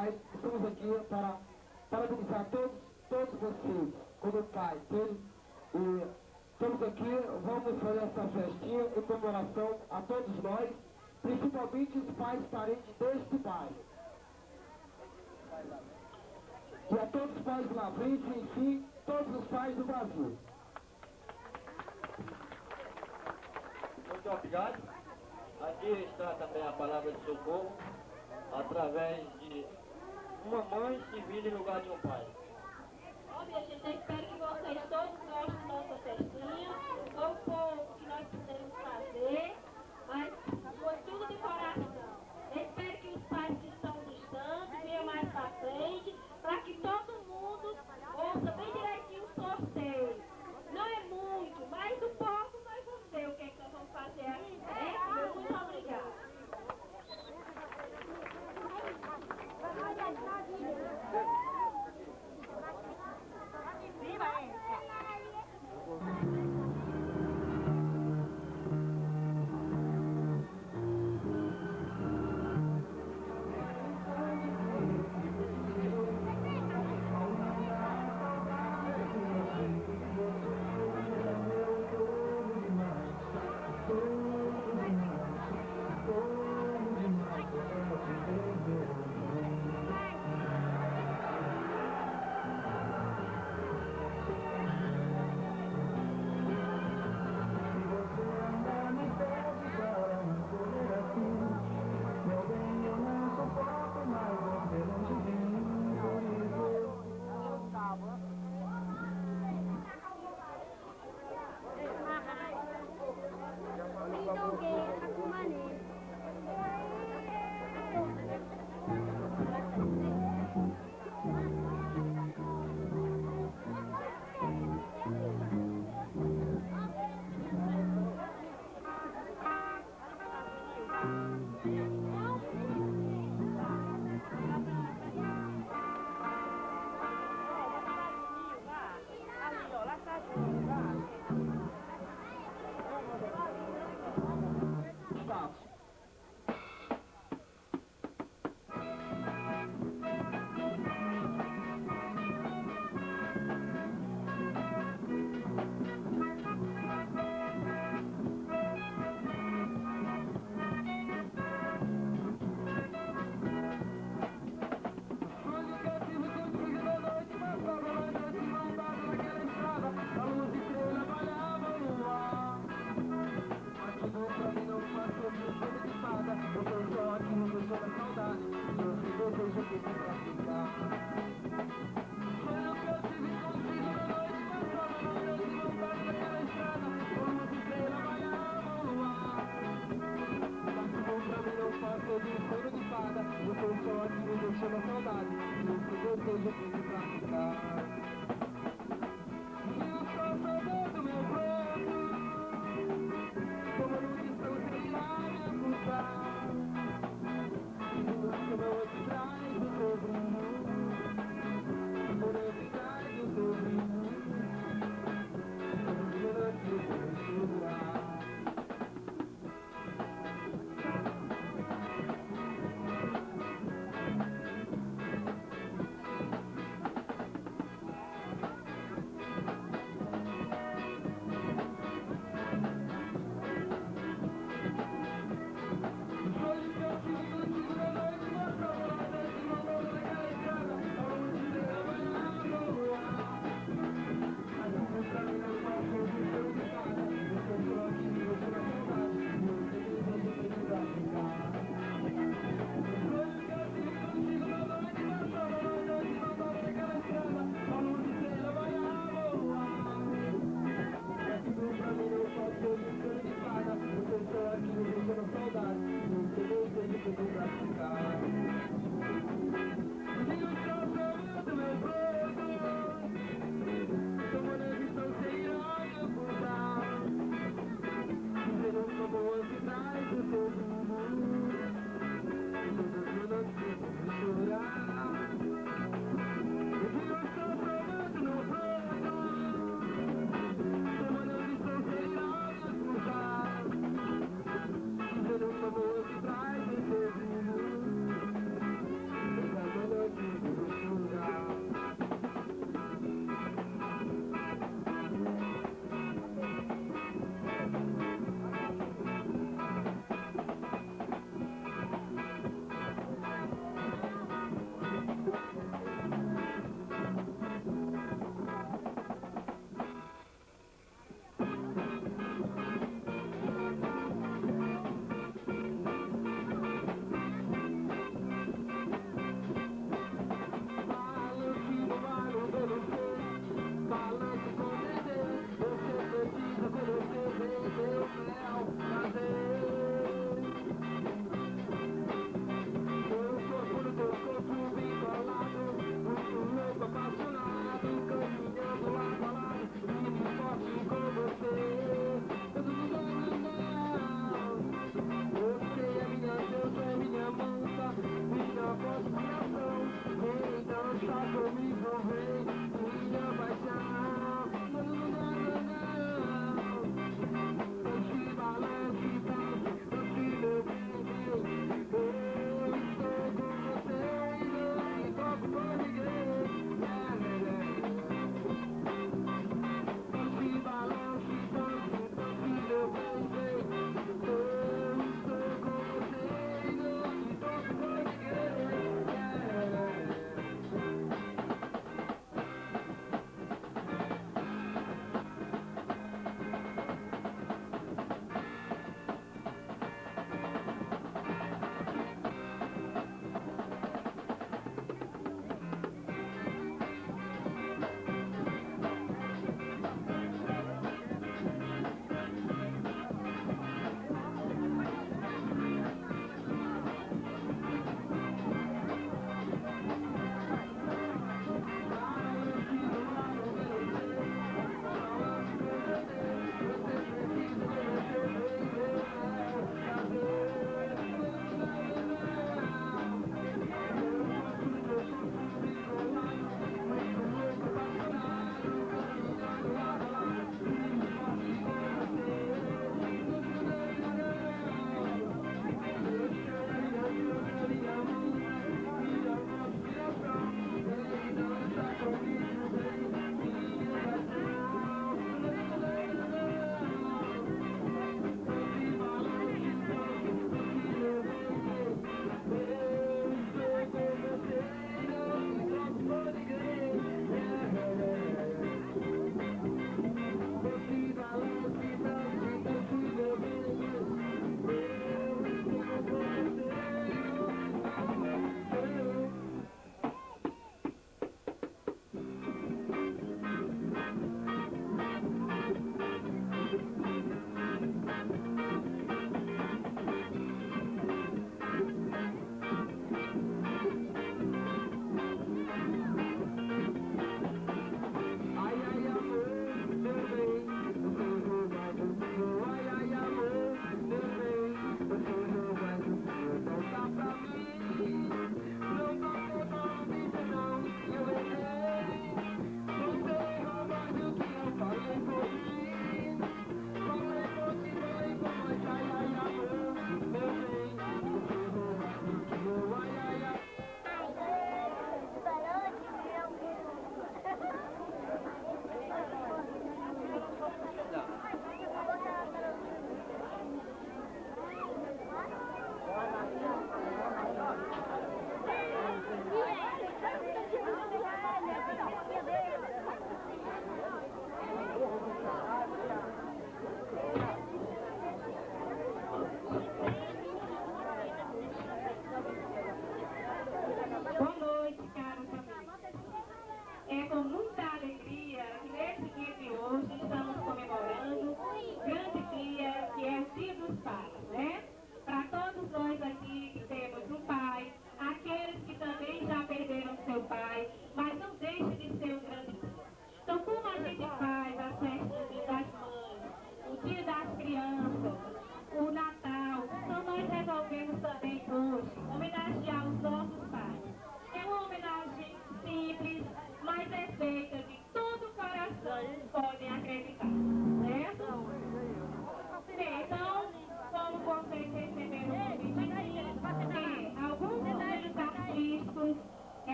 pais, estamos aqui para parabenizar todos vocês, como pais. Estamos aqui, vamos fazer essa festinha em comemoração a todos nós, principalmente os pais parentes deste bairro. E a todos os pais do Lavrense, enfim, todos os pais do Brasil. Muito obrigado. Aqui está também a palavra de socorro, através de uma mãe servida em lugar de um pai. Ó, minha gente, eu espero que vocês todos gostem da nossa festinha. Foi um pouco que nós pudemos fazer, mas foi tudo de coração. Eu espero que os pais que estão distantes venham mais para frente, para que todo mundo ouça bem direitinho o sorteio. Não é muito, mas um pouco nós vamos ver o que é que nós vamos fazer aqui, né? Muito obrigada.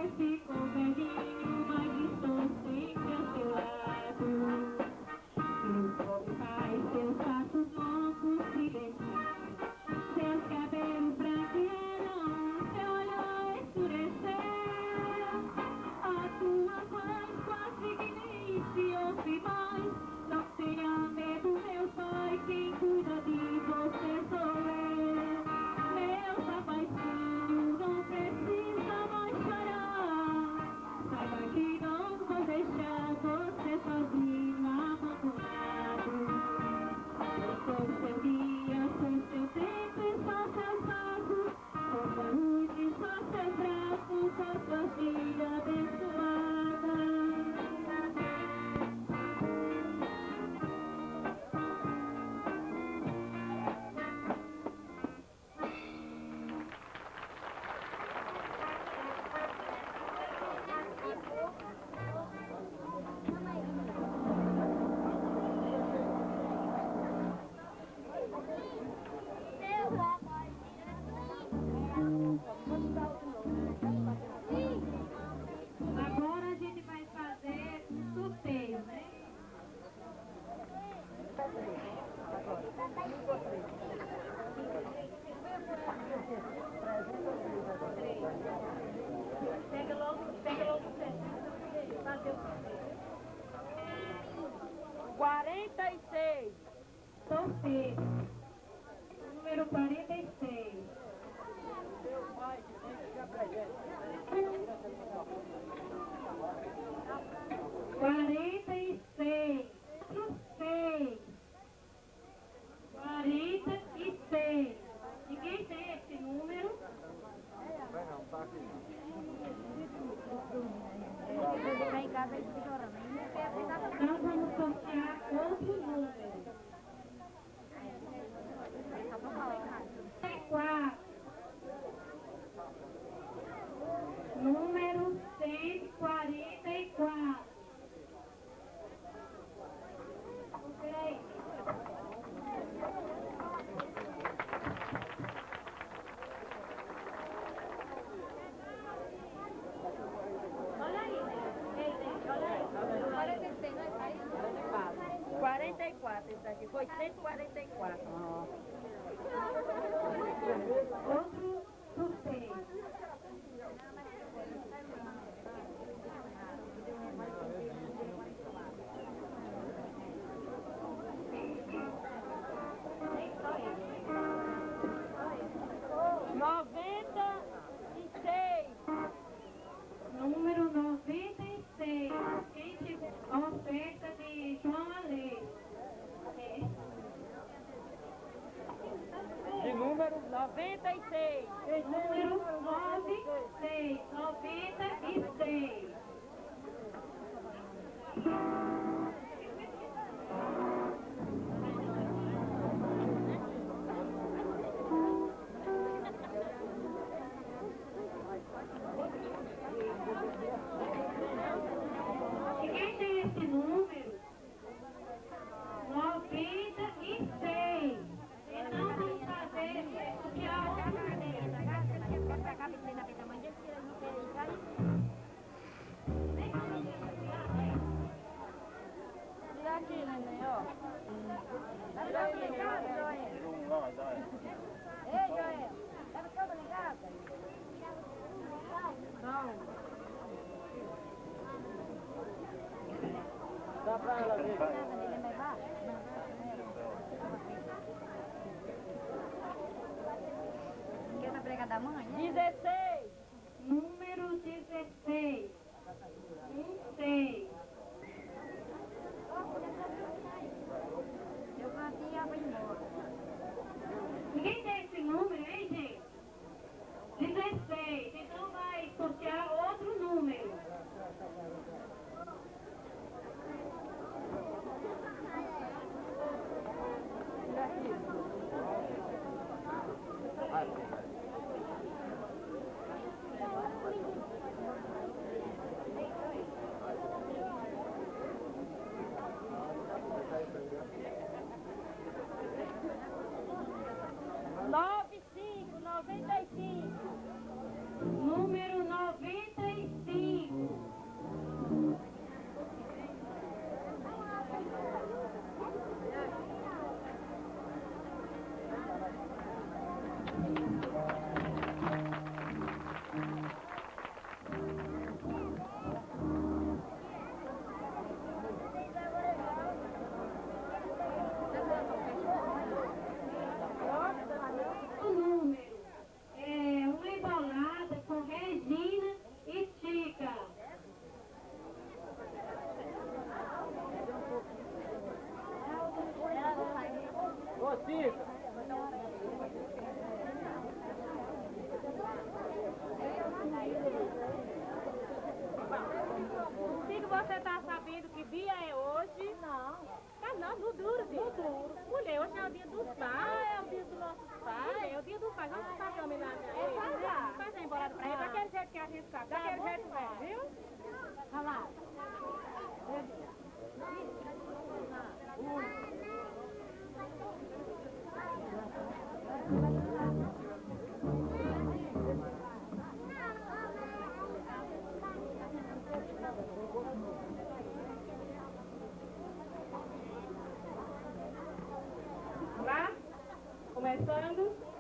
ficou velhinho, mas estou sempre ao seu lado. Seu pobre pai, seus passos longos e lentinhos, seus cabelos branquearam, seu olhar escureceu. A tua voz quase que nem se ouve mais. Não tenha medo, meu pai, quem cuida de você sou eu. Meu rapaizinho, não precisa mais chorar. Saiba que não vou deixar você sozinho, abandonado. Eu sou seu guia, sou seu tempo e sou seus passos. Sou saúde, sou seus braços, sou sua filha abençoada. Agora a gente vai fazer sorteio, né? Pega logo o fazer o sorteio. 46. Sorteio. Número 46. Quarenta e seis. 46. Ninguém tem esse número? Então vamos sortear outro número. 44. Número 144. Peraí. Olha aí. Olha aí. 44, esse daqui foi 144. Outro sorteio. Número 96. Quem tiver oferta de João Aleixo? De número 96. Número 96. 96. Ninguém tem esse número? 96. Então vamos fazer o que a Tira aqui, neném, ó. Tira aqui, Ei, Joel, leva todo em casa? Não. Dá pra ela ver. Quer essa prega da mãe? 16. Número 16. 16. Eu canto e ela vai embora. Ninguém tem esse número, hein, gente? 16. Então vai sortear outro número. Diga. Diga, você tá sabendo que dia é hoje? Não. Tá não, no duro, filho. No duro. Mulher, hoje é o dia dos pais. Ah, é o dia dos nossos pais? Mulher, é o dia dos pais. Vamos fazer homenagem a ele. Faz a embora pra ele, daquele jeito que a gente sabe. Daquele jeito mesmo, viu? Olha lá. Lá, começando.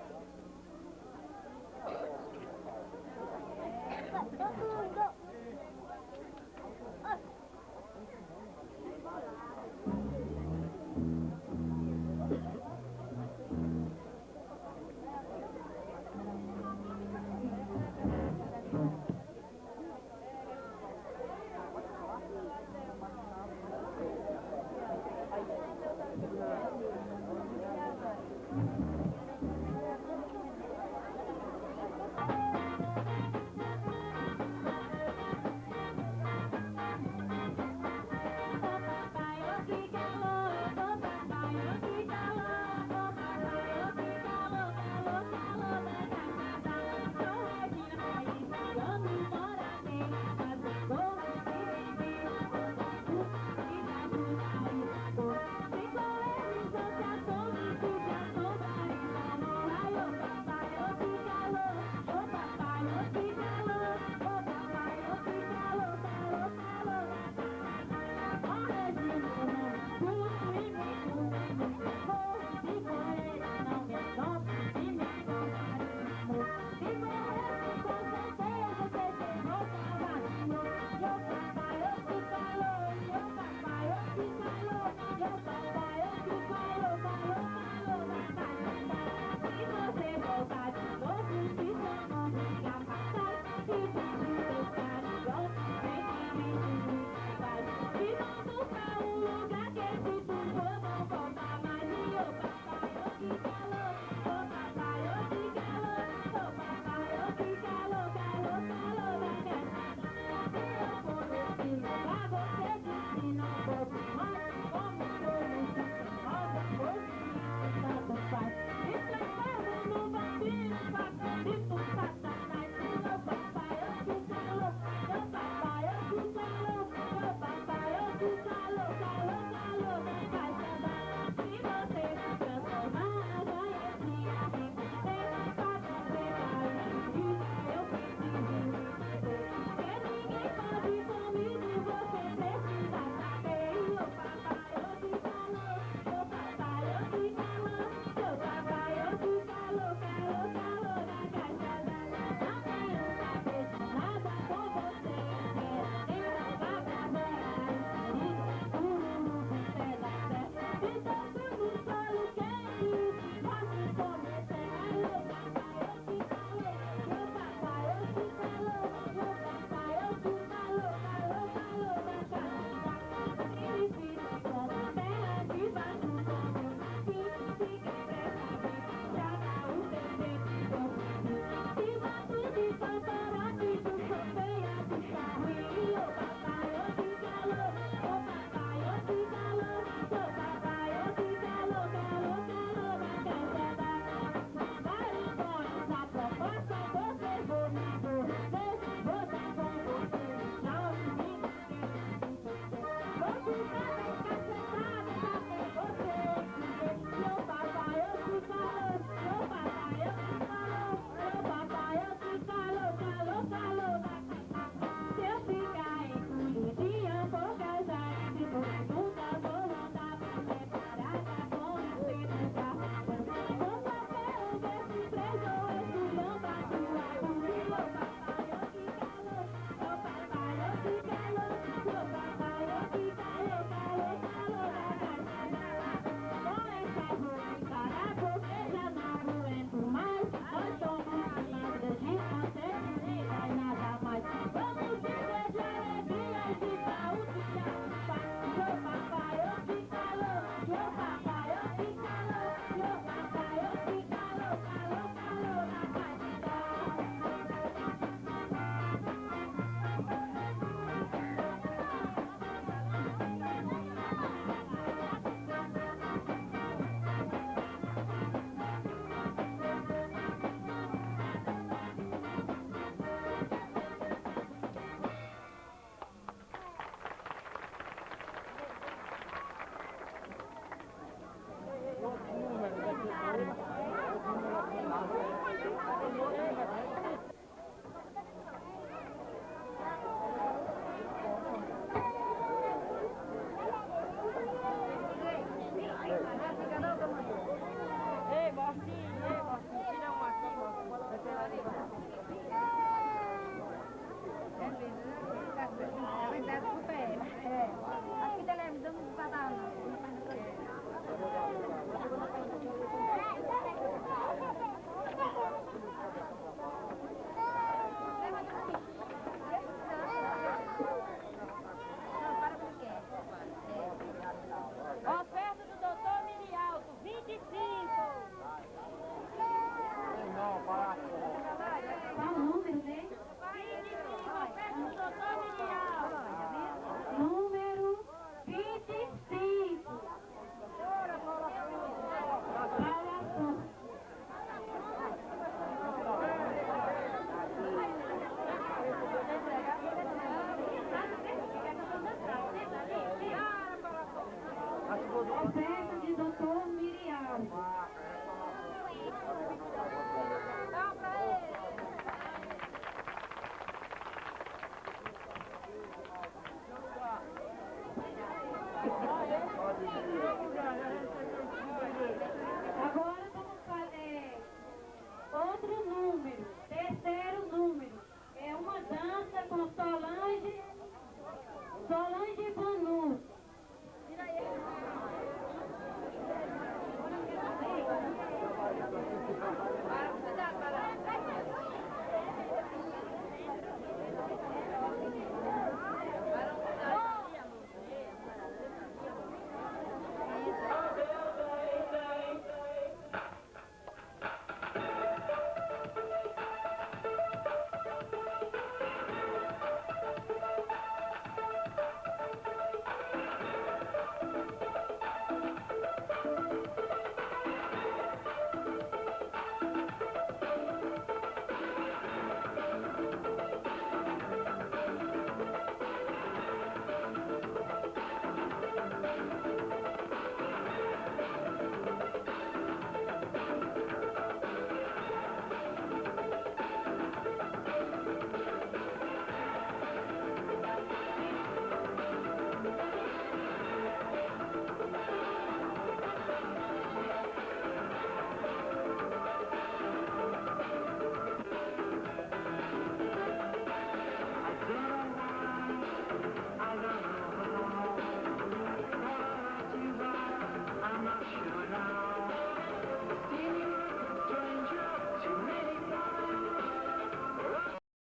Oferta de Doutor Miriam.